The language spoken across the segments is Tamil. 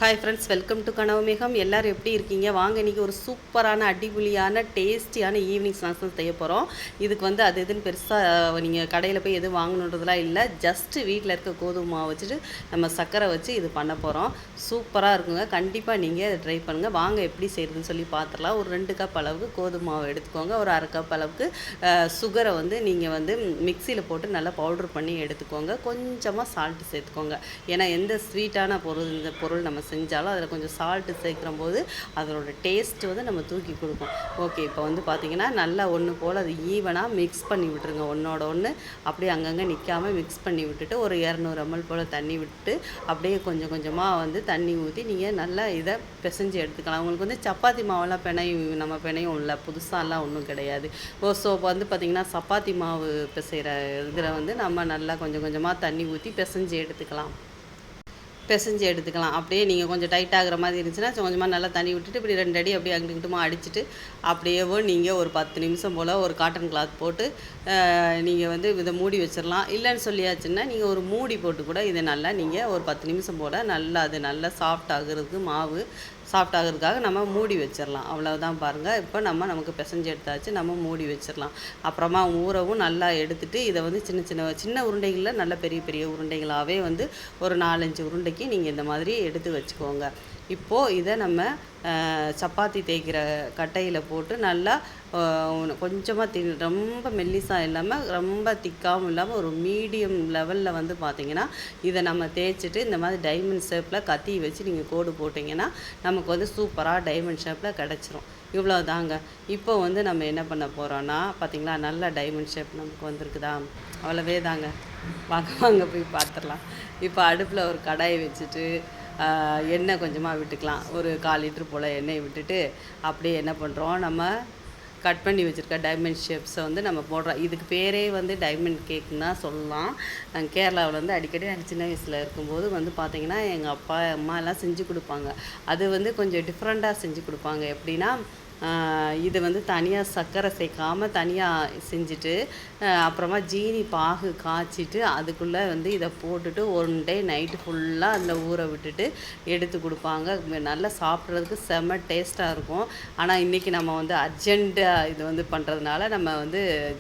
ஹாய் ஃப்ரெண்ட்ஸ், வெல்கம் டு கனவு மேகம். எல்லோரும் எப்படி இருக்கீங்க? வாங்க இன்றைக்கி ஒரு சூப்பரான அடிபொலியான டேஸ்டியான ஈவினிங் ஸ்நாக்ஸ் செய்ய போகிறோம். இதுக்கு அது எதுன்னு பெருசாக நீங்கள் கடையில் போய் எதுவும் வாங்கணுன்றதுலாம் இல்லை. ஜஸ்ட்டு வீட்டில் இருக்க கோதுமை மாவு வச்சுட்டு நம்ம சர்க்கரை வச்சு இது பண்ண போகிறோம். சூப்பராக இருக்குங்க. கண்டிப்பாக நீங்கள் இதை ட்ரை பண்ணுங்கள். வாங்க எப்படி செய்கிறதுன்னு சொல்லி பார்த்துடலாம். ஒரு 2 கப் அளவுக்கு கோதுமை மாவு எடுத்துக்கோங்க. ஒரு 1/2 கப் அளவுக்கு சுகரை நீங்கள் மிக்சியில் போட்டு நல்லா பவுட்ரு பண்ணி எடுத்துக்கோங்க. கொஞ்சமாக சால்ட்டு சேர்த்துக்கோங்க. ஏன்னா எந்த ஸ்வீட்டான இந்த பொருள் நம்ம செஞ்சாலும் அதில் கொஞ்சம் சால்ட்டு சேர்க்குற போது அதோட டேஸ்ட்டு நம்ம தூக்கி கொடுக்கும். ஓகே, இப்போ பார்த்திங்கன்னா நல்லா ஒன்று போல் அது ஈவனாக மிக்ஸ் பண்ணி விட்டுருங்க. ஒன்றோட ஒன்று அப்படியே அங்கங்கே நிற்காமல் மிக்ஸ் பண்ணி விட்டுட்டு ஒரு 200 ml போல் தண்ணி விட்டு அப்படியே கொஞ்சம் கொஞ்சமாக தண்ணி ஊற்றி நீங்கள் நல்லா இதை பிசைஞ்சு எடுத்துக்கலாம். உங்களுக்கு சப்பாத்தி மாவெல்லாம் நம்ம பிணையும் இல்லை, புதுசாலாம் ஒன்றும் கிடையாது. ஸோ பார்த்திங்கன்னா சப்பாத்தி மாவு பிசைகிற இதில் நம்ம நல்லா கொஞ்சம் கொஞ்சமாக தண்ணி ஊற்றி பிசைஞ்சு எடுத்துக்கலாம். அப்படியே நீங்கள் கொஞ்சம் டைட் ஆகிற மாதிரி இருந்துச்சுன்னா கொஞ்சமாக நல்லா தண்ணி விட்டுட்டு இப்படி 2 அடி அப்படியே அங்கிட்டுமா அடிச்சுட்டு அப்படியேவோ நீங்கள் ஒரு 10 நிமிஷம் போல் ஒரு காட்டன் கிளாத் போட்டு நீங்கள் இதை மூடி வச்சிடலாம். இல்லைன்னு சொல்லியாச்சுன்னா நீங்கள் ஒரு மூடி போட்டு கூட இதை நல்லா நீங்கள் ஒரு 10 நிமிஷம் போல் நல்லா சாஃப்ட் ஆகுறதுக்கு மாவு சாஃப்ட் ஆகிறதுக்காக நம்ம மூடி வச்சிடலாம். அவ்வளோதான் பாருங்கள். இப்போ நமக்கு பிசைஞ்சு எடுத்தாச்சு, நம்ம மூடி வச்சிடலாம். அப்புறமா ஊறவும் நல்லா எடுத்துகிட்டு இதை சின்ன உருண்டைகளில் நல்ல பெரிய பெரிய உருண்டைகளாகவே ஒரு 4-5 உருண்டைக்கு நீங்கள் இந்த மாதிரி எடுத்து வச்சுக்கோங்க. இப்போது இதை நம்ம சப்பாத்தி தேய்க்கிற கட்டையில் போட்டு நல்லா கொஞ்சமாக ரொம்ப மெல்லிசாக இல்லாமல் ரொம்ப திக்காகவும் இல்லாமல் ஒரு மீடியம் லெவலில் பார்த்திங்கன்னா இதை நம்ம தேய்ச்சிட்டு இந்த மாதிரி டைமண்ட் ஷேப்பில் கத்தி வச்சு நீங்கள் கோடு போட்டிங்கன்னா நமக்கு சூப்பராக டைமண்ட் ஷேப்பில் கிடச்சிரும். இவ்வளோ தாங்க. இப்போ நம்ம என்ன பண்ண போகிறோன்னா பார்த்திங்களா, நல்ல டைமண்ட் ஷேப் நமக்கு வந்திருக்குதா? அவ்வளவே தாங்க. வாங்க போய் பார்த்துடலாம். இப்போ அடுப்பில் ஒரு கடாயை வச்சுட்டு எண்ணெய் கொஞ்சமாக விட்டுக்கலாம். ஒரு 1/4 லிட்ரு போல் எண்ணெயை விட்டுட்டு அப்படியே என்ன பண்ணுறோம், நம்ம கட் பண்ணி வச்சுருக்க டைமண்ட் ஷேப்ஸை நம்ம போடுறோம். இதுக்கு பேரே டைமண்ட் கேக்குன்னு தான் சொல்லலாம். நாங்கள் கேரளாவில் அடிக்கடி நாங்கள் சின்ன வயசில் இருக்கும்போது பார்த்திங்கன்னா எங்கள் அப்பா அம்மா எல்லாம் செஞ்சு கொடுப்பாங்க. அது கொஞ்சம் டிஃப்ரெண்ட்டாக செஞ்சு கொடுப்பாங்க. எப்படின்னா இது தனியாக சர்க்கரை சேர்க்காமல் தனியாக செஞ்சுட்டு அப்புறமா ஜீனி பாகு காய்ச்சிட்டு அதுக்குள்ளே இதை போட்டுட்டு 1 டே நைட்டு ஃபுல்லாக அதில் ஊற விட்டுட்டு எடுத்து கொடுப்பாங்க. நல்லா சாப்பிட்றதுக்கு செம்ம டேஸ்ட்டாக இருக்கும். ஆனால் இன்றைக்கி நம்ம அர்ஜெண்ட்டாக இது பண்ணுறதுனால நம்ம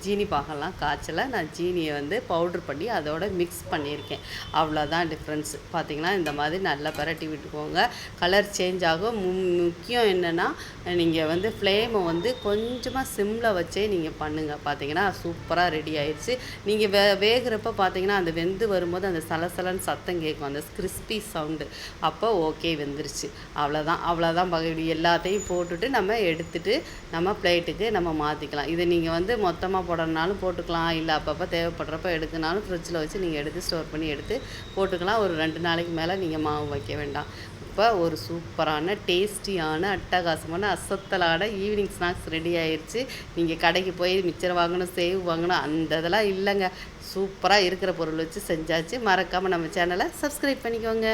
ஜீனி பாகெல்லாம் காய்ச்சலை. நான் ஜீனியை பவுட்ரு பண்ணி அதோட மிக்ஸ் பண்ணியிருக்கேன். அவ்வளோதான் டிஃப்ரென்ஸ். பார்த்திங்கன்னா இந்த மாதிரி நல்லா பரட்டி விட்டுக்கோங்க. கலர் சேஞ்ச் ஆகும். முக்கியம் என்னென்னா நீங்கள் ஃப்ளேமை கொஞ்சமாக சிம்மில் வச்சே நீங்கள் பண்ணுங்கள். பார்த்தீங்கன்னா சூப்பராக ரெடி ஆயிடுச்சு. நீங்கள் வேகிறப்ப பார்த்தீங்கன்னா அந்த வெந்து வரும்போது அந்த சலசலன்னு சத்தம் கேட்கும், அந்த கிறிஸ்பி சவுண்டு. அப்போ ஓகே வெந்துருச்சு. அவ்வளோதான் எல்லாத்தையும் போட்டுட்டு நம்ம எடுத்துகிட்டு நம்ம பிளேட்டுக்கு நம்ம மாற்றிக்கலாம். இதை நீங்கள் மொத்தமாக போடணுனாலும் போட்டுக்கலாம், இல்லை அப்பப்போ தேவைப்படுறப்ப எடுக்கனாலும் ஃப்ரிட்ஜில் வச்சு நீங்கள் எடுத்து ஸ்டோர் பண்ணி எடுத்து போட்டுக்கலாம். ஒரு 2 நாளைக்கு மேலே நீங்கள் மாவு வைக்க வேண்டாம். இப்போ ஒரு சூப்பரான டேஸ்டியான அட்டகாசமான அசத்தலான ஈவினிங் ஸ்நாக்ஸ் ரெடி ஆயிடுச்சு. நீங்கள் கடைக்கு போய் மிச்சர் வாங்கணும், சேவ் வாங்கணும் அந்த இதெல்லாம் இல்லைங்க. சூப்பராக இருக்கிற பொருள் வச்சு செஞ்சாச்சு. மறக்காமல் நம்ம சேனலை சப்ஸ்கிரைப் பண்ணிக்கோங்க.